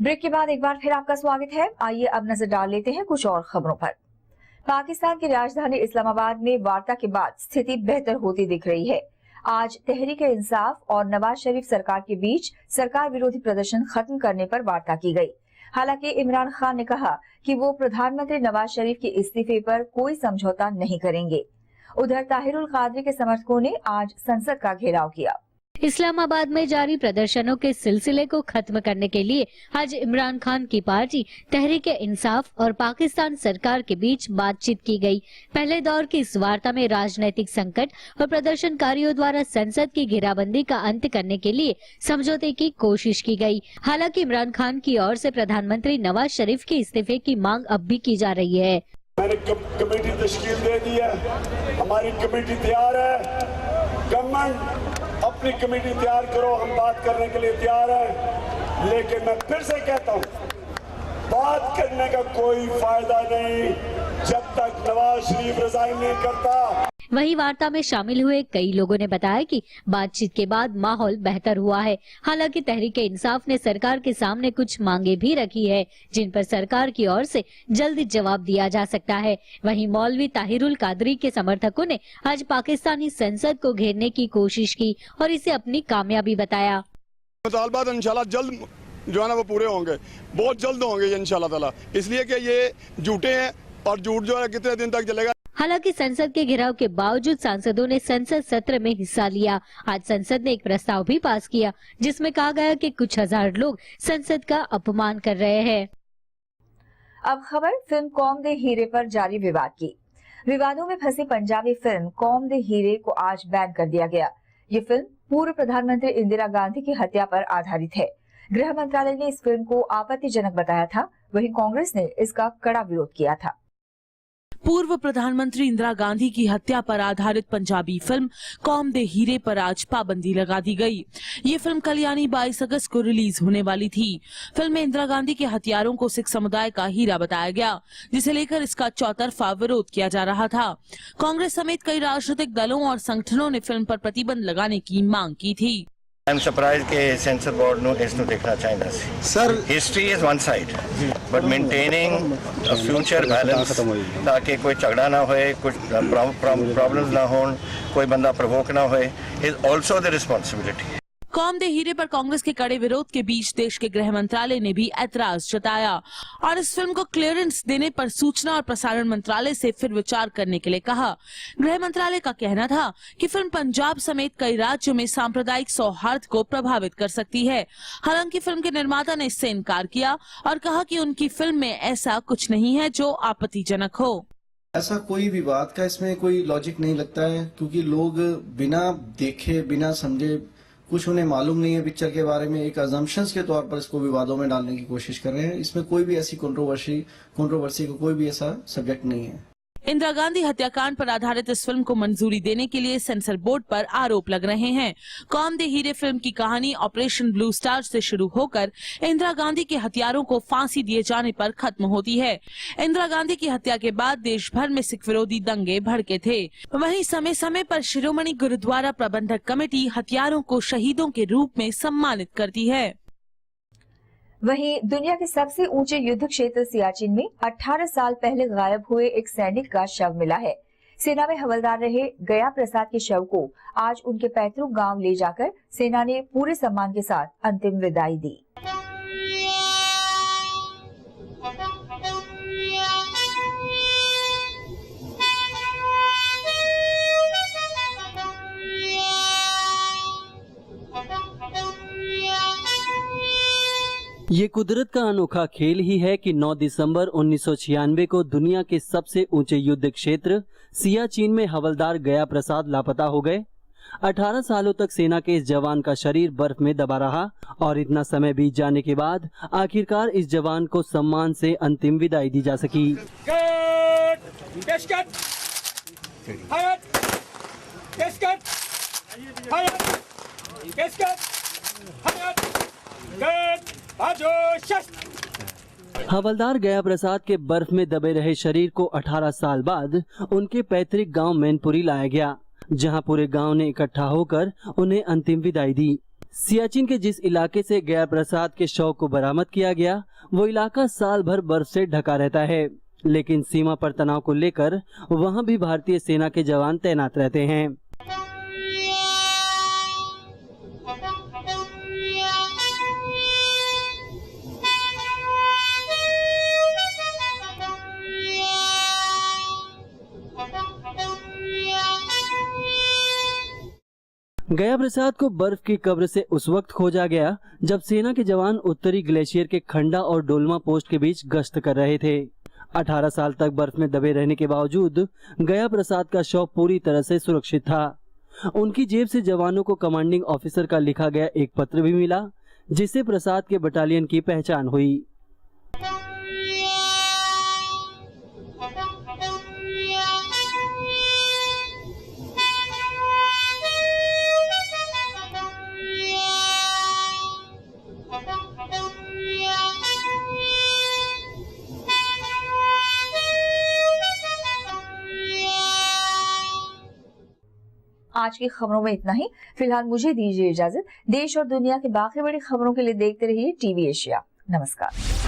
Break के बाद एक बार फिर आपका स्वागत है। आइए अब नजर डाल लेते हैं कुछ और खबरों पर। पाकिस्तान की राजधानी इस्लामाबाद में वार्ता के बाद स्थिति बेहतर होती दिख रही है। आज तहरीक-ए-इंसाफ और नवाज शरीफ सरकार के बीच सरकार विरोधी प्रदर्शन खत्म करने पर वार्ता की गई। हालांकि इमरान खान ने कहा कि वो प्रधानमंत्री नवाज शरीफ के इस्तीफे पर कोई समझौता नहीं करेंगे। उधर ताहिरुल कादरी के समर्थकों ने आज संसद का घेराव किया। इस्लामाबाद में जारी प्रदर्शनों के सिलसिले को खत्म करने के लिए आज इमरान खान की पार्टी तहरीक-ए-इंसाफ और पाकिस्तान सरकार के बीच बातचीत की गई। पहले दौर की इस वार्ता में राजनीतिक संकट और प्रदर्शनकारियों द्वारा संसद की घेराबंदी का अंत करने के लिए समझौते की कोशिश की गई। हालांकि इमरान खान की ओर से प्रधानमंत्री नवाज शरीफ के इस्तीफे की मांग अब भी की जा रही है। मैंने कमेटी तश्कील दे दी है, हमारी कमेटी तैयार है। गवर्नमेंट अपनी कमेटी तैयार करो, हम बात करने के लिए तैयार हैं। लेकिन मैं फिर से कहता हूं, बात करने का कोई फायदा नहीं जब तक नवाज शरीफ रिजाइन नहीं करता। वहीं वार्ता में शामिल हुए कई लोगों ने बताया कि बातचीत के बाद माहौल बेहतर हुआ है। हालांकि तहरीक-ए-इंसाफ ने सरकार के सामने कुछ मांगे भी रखी है, जिन पर सरकार की ओर से जल्दी जवाब दिया जा सकता है। वहीं मौलवी ताहिरुल कादरी के समर्थकों ने आज पाकिस्तानी संसद को घेरने की कोशिश की और इसे अपनी कामयाबी बताया। मुतालबात इंशाल्लाह जल्द जो है ना वो पूरे होंगे, बहुत जल्द होंगे इंशाल्लाह ताला, इसलिए कि ये झूठे हैं और झूठ जो है कितने दिन तक चलेगा। हालांकि संसद के घेराव के बावजूद सांसदों ने संसद सत्र में हिस्सा लिया। आज संसद ने एक प्रस्ताव भी पास किया, जिसमें कहा गया कि कुछ हजार लोग संसद का अपमान कर रहे हैं। अब खबर फिल्म कौम दे हीरे पर जारी विवाद की। विवादों में फंसी पंजाबी फिल्म कौम दे हीरे को आज बैन कर दिया गया। ये फिल्म पूर्व प्रधानमंत्री इंदिरा गांधी की हत्या पर आधारित है। गृह मंत्रालय ने इस फिल्म को आपत्तिजनक बताया था, वहीं कांग्रेस ने इसका कड़ा विरोध किया था। पूर्व प्रधानमंत्री इंदिरा गांधी की हत्या पर आधारित पंजाबी फिल्म कौम दे हीरे पर आज पाबंदी लगा दी गई। ये फिल्म कल यानी 22 अगस्त को रिलीज होने वाली थी। फिल्म में इंदिरा गांधी के हत्यारों को सिख समुदाय का हीरा बताया गया, जिसे लेकर इसका चौतरफा विरोध किया जा रहा था। कांग्रेस समेत कई राजनीतिक दलों और संगठनों ने फिल्म पर प्रतिबंध लगाने की मांग की थी। I'm surprised कि सेंसर बोर्ड ਨੂੰ ਇਸ ਨੂੰ ਦੇਖਣਾ ਚਾਹੀਦਾ ਸੀ। Sir history is one side but maintaining a future balance ताकि कोई झगड़ा ना होए, कुछ प्रॉब्लम्स ना हों, कोई बंदा प्रवोक ना होए, इज आल्सो द रिस्पांसिबिलिटी। कौम दे हीरे पर कांग्रेस के कड़े विरोध के बीच देश के गृह मंत्रालय ने भी ऐतराज जताया और इस फिल्म को क्लियरेंस देने पर सूचना और प्रसारण मंत्रालय से फिर विचार करने के लिए कहा। गृह मंत्रालय का कहना था कि फिल्म पंजाब समेत कई राज्यों में सांप्रदायिक सौहार्द को प्रभावित कर सकती है। हालांकि फिल्म के निर्माता ने इससे इनकार किया और कहा कि उनकी फिल्म में ऐसा कुछ नहीं है जो आपत्तिजनक हो। ऐसा कोई विवाद का इसमें कोई लॉजिक नहीं लगता है, क्योंकि लोग बिना देखे बिना समझे, कुछ उन्हें मालूम नहीं है पिक्चर के बारे में, एक अजम्पशंस के तौर पर इसको विवादों में डालने की कोशिश कर रहे हैं। इसमें कोई भी ऐसी कंट्रोवर्सी का कोई भी ऐसा सब्जेक्ट नहीं है। इंदिरा गांधी हत्याकांड पर आधारित इस फिल्म को मंजूरी देने के लिए सेंसर बोर्ड पर आरोप लग रहे हैं। कौम दे हीरे फिल्म की कहानी ऑपरेशन ब्लू स्टार से शुरू होकर इंदिरा गांधी के हत्यारों को फांसी दिए जाने पर खत्म होती है। इंदिरा गांधी की हत्या के बाद देश भर में सिख विरोधी दंगे भड़के थे। वहीं समय समय पर शिरोमणि गुरुद्वारा प्रबंधक कमेटी हत्यारों को शहीदों के रूप में सम्मानित करती है। वहीं दुनिया के सबसे ऊंचे युद्ध क्षेत्र सियाचिन में 18 साल पहले गायब हुए एक सैनिक का शव मिला है। सेना में हवलदार रहे गया प्रसाद के शव को आज उनके पैतृक गांव ले जाकर सेना ने पूरे सम्मान के साथ अंतिम विदाई दी। ये कुदरत का अनोखा खेल ही है कि 9 दिसंबर 1996 को दुनिया के सबसे ऊंचे युद्ध क्षेत्र सियाचिन में हवलदार गया प्रसाद लापता हो गए। 18 सालों तक सेना के इस जवान का शरीर बर्फ में दबा रहा और इतना समय बीत जाने के बाद आखिरकार इस जवान को सम्मान से अंतिम विदाई दी जा सकी। हवलदार गया प्रसाद के बर्फ में दबे रहे शरीर को 18 साल बाद उनके पैतृक गांव मैनपुरी लाया गया, जहां पूरे गांव ने इकट्ठा होकर उन्हें अंतिम विदाई दी। सियाचिन के जिस इलाके से गया प्रसाद के शव को बरामद किया गया वो इलाका साल भर बर्फ से ढका रहता है, लेकिन सीमा पर तनाव को लेकर वहां भी भारतीय सेना के जवान तैनात रहते हैं। गया प्रसाद को बर्फ की कब्र से उस वक्त खोजा गया जब सेना के जवान उत्तरी ग्लेशियर के खंडा और डोलमा पोस्ट के बीच गश्त कर रहे थे। 18 साल तक बर्फ में दबे रहने के बावजूद गया प्रसाद का शव पूरी तरह से सुरक्षित था। उनकी जेब से जवानों को कमांडिंग ऑफिसर का लिखा गया एक पत्र भी मिला, जिससे प्रसाद के बटालियन की पहचान हुई। आज की खबरों में इतना ही। फिलहाल मुझे दीजिए इजाजत। देश और दुनिया की बाकी बड़ी खबरों के लिए देखते रहिए टीवी एशिया। नमस्कार।